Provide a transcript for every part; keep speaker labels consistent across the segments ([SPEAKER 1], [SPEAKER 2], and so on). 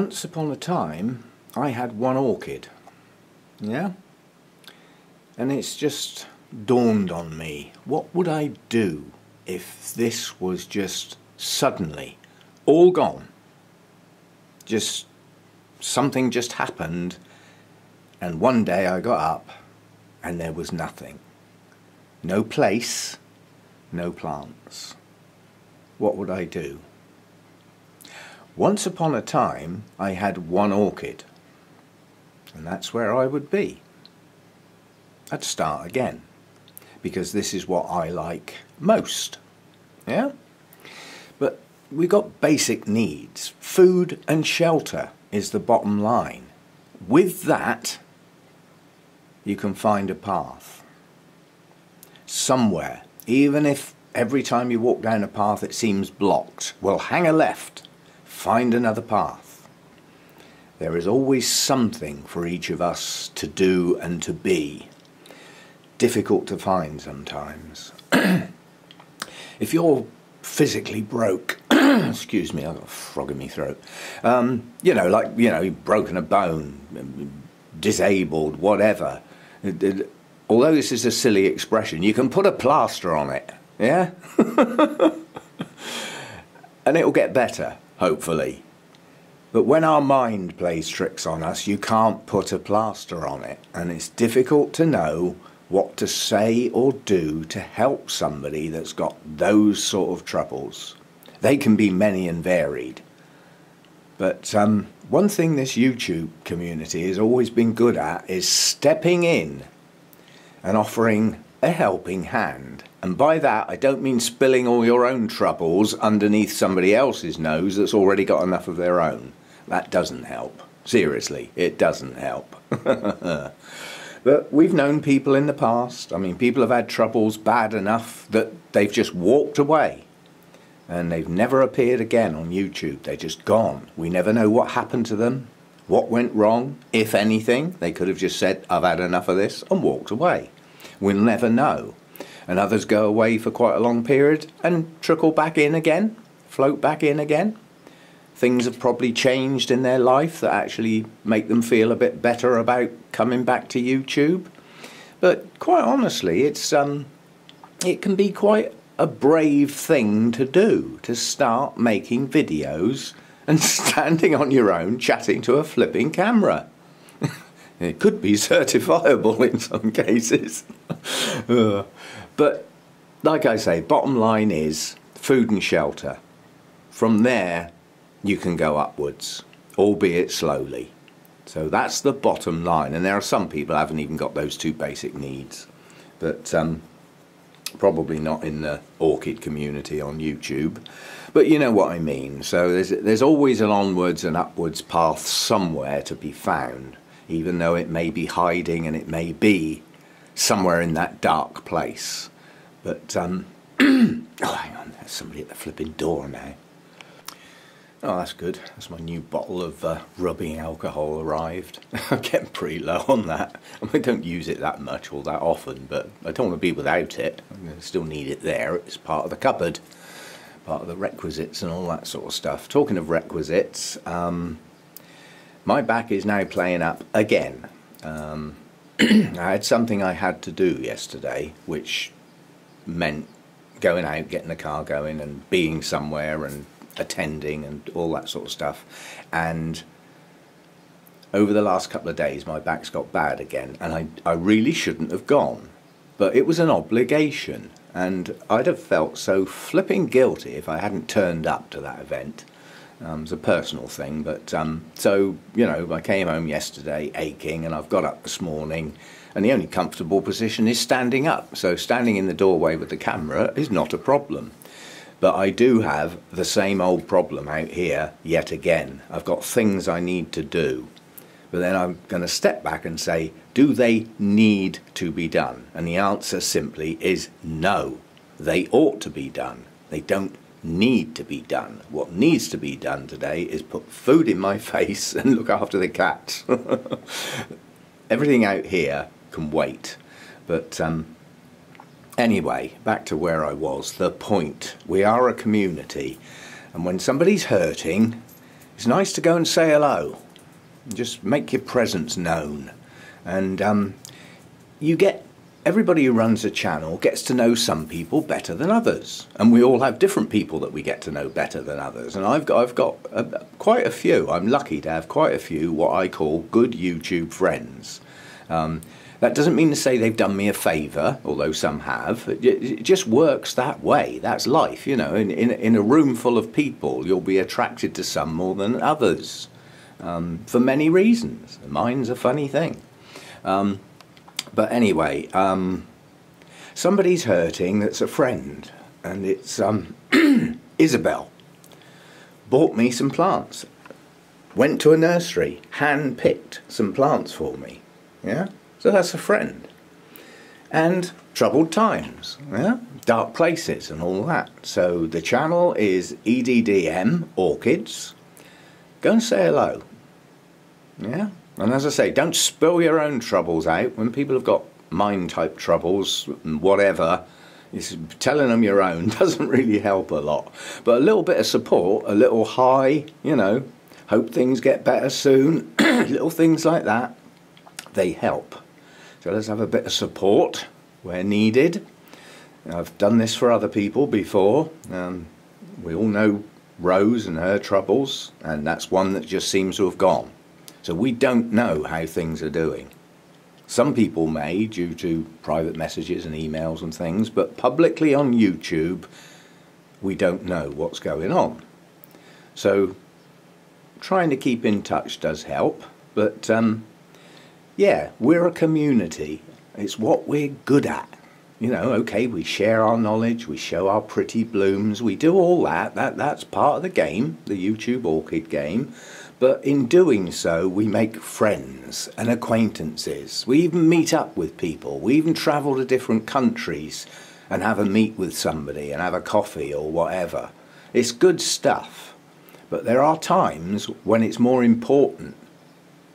[SPEAKER 1] Once upon a time, I had one orchid, yeah? And it's just dawned on me, what would I do if this was just suddenly all gone? Just something just happened, and one day I got up and there was nothing. No place, no plants. What would I do? Once upon a time, I had one orchid, and that's where I would be. I'd start again, because this is what I like most, yeah? But we've got basic needs. Food and shelter is the bottom line. With that, you can find a path. Somewhere, even if every time you walk down a path it seems blocked, well, hang a left. Find another path. There is always something for each of us to do and to be. Difficult to find sometimes. If you're physically broke, excuse me, I've got a frog in my throat. You've broken a bone, disabled, whatever. Although this is a silly expression, you can put a plaster on it, yeah? And it'll get better. Hopefully. But when our mind plays tricks on us, you can't put a plaster on it, and it's difficult to know what to say or do to help somebody that's got those sort of troubles. They can be many and varied. But one thing this YouTube community has always been good at is stepping in and offering a helping hand. And by that I don't mean spilling all your own troubles underneath somebody else's nose that's already got enough of their own. That doesn't help. Seriously, it doesn't help. But we've known people in the past, I mean, people have had troubles bad enough that they've just walked away. And they've never appeared again on YouTube. They're just gone. We never know what happened to them, what went wrong, if anything. They could have just said, I've had enough of this, and walked away. We'll never know. And others go away for quite a long period and trickle back in again, float back in again. Things have probably changed in their life that actually make them feel a bit better about coming back to YouTube. But quite honestly, it can be quite a brave thing to do, to start making videos and standing on your own chatting to a flipping camera. It could be certifiable in some cases. But like I say, bottom line is food and shelter. From there you can go upwards, albeit slowly. So that's the bottom line, and there are some people who haven't even got those two basic needs. But probably not in the orchid community on YouTube. But you know what I mean. So there's always an onwards and upwards path somewhere to be found, even though it may be hiding and it may be somewhere in that dark place. But oh, hang on, there's somebody at the flipping door now. Oh, that's good. That's my new bottle of rubbing alcohol arrived. I'm getting pretty low on that. I don't use it that much or that often, but I don't want to be without it. I still need it there. It's part of the cupboard, part of the requisites and all that sort of stuff. Talking of requisites, my back is now playing up again. I had something I had to do yesterday, which meant going out, getting the car going and being somewhere and attending and all that sort of stuff. And over the last couple of days my back's got bad again, and I really shouldn't have gone, but it was an obligation, and I'd have felt so flipping guilty if I hadn't turned up to that event. It was a personal thing, but so, you know, I came home yesterday aching, and I've got up this morning, and the only comfortable position is standing up, so standing in the doorway with the camera is not a problem. But I do have the same old problem out here yet again. I've got things I need to do. But then I'm going to step back and say, do they need to be done? And the answer simply is no. They ought to be done. They don't need to be done. What needs to be done today is put food in my face and look after the cats. Everything out here can wait. But anyway, back to where I was. The point. We are a community. And when somebody's hurting, it's nice to go and say hello. Just make your presence known. And you get, everybody who runs a channel gets to know some people better than others. And we all have different people that we get to know better than others. And I've got quite a few. I'm lucky to have quite a few what I call good YouTube friends. That doesn't mean to say they've done me a favour, although some have. It just works that way. That's life, you know. In a room full of people, you'll be attracted to some more than others, for many reasons. Mine's a funny thing. But anyway, somebody's hurting that's a friend, and it's Isabel. Bought me some plants. Went to a nursery, hand-picked some plants for me. Yeah? So that's a friend. And troubled times, yeah? Dark places and all that. So the channel is EDDM Orchids. Go and say hello. Yeah? And as I say, don't spill your own troubles out. When people have got mind-type troubles, whatever, telling them your own doesn't really help a lot. But a little bit of support, a little hi, you know, hope things get better soon, little things like that, they help. So let's have a bit of support where needed. I've done this for other people before. We all know Rose and her troubles, and that's one that just seems to have gone. So we don't know how things are doing. Some people may, due to private messages and emails and things, but publicly on YouTube, we don't know what's going on. So trying to keep in touch does help, but yeah, we're a community. It's what we're good at. You know, okay, we share our knowledge, we show our pretty blooms, we do all that. That's part of the game, the YouTube orchid game. But in doing so, we make friends and acquaintances. We even meet up with people. We even travel to different countries and have a meet with somebody and have a coffee or whatever. It's good stuff. But there are times when it's more important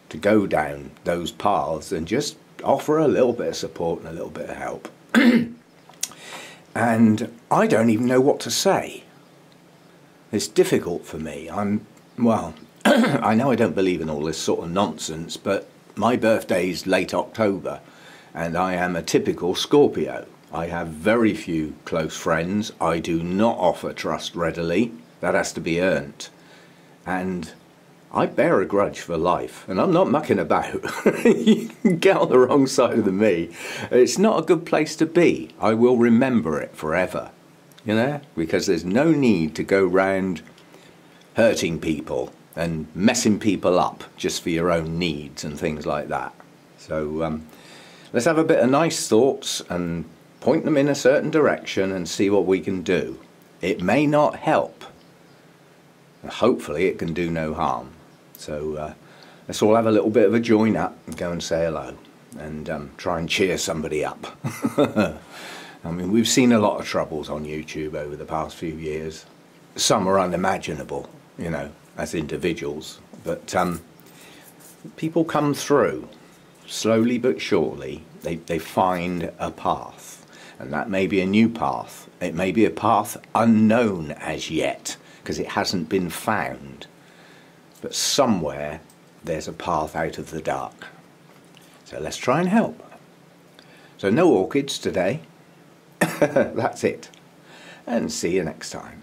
[SPEAKER 1] to go down those paths and just offer a little bit of support and a little bit of help. And I don't even know what to say. It's difficult for me. Well, I know I don't believe in all this sort of nonsense, but my birthday's late October and I am a typical Scorpio. I have very few close friends. I do not offer trust readily. That has to be earned. And I bear a grudge for life, and I'm not mucking about. You can get on the wrong side of me. It's not a good place to be. I will remember it forever, you know, because there's no need to go round hurting people and messing people up just for your own needs and things like that. So let's have a bit of nice thoughts and point them in a certain direction and see what we can do. It may not help. Hopefully it can do no harm. So let's all have a little bit of a join up and go and say hello and try and cheer somebody up. I mean, we've seen a lot of troubles on YouTube over the past few years. Some are unimaginable, you know, as individuals, but people come through slowly but surely. They find a path, and that may be a new path. It may be a path unknown as yet because it hasn't been found. But somewhere there's a path out of the dark. So let's try and help. So no orchids today. That's it. And see you next time.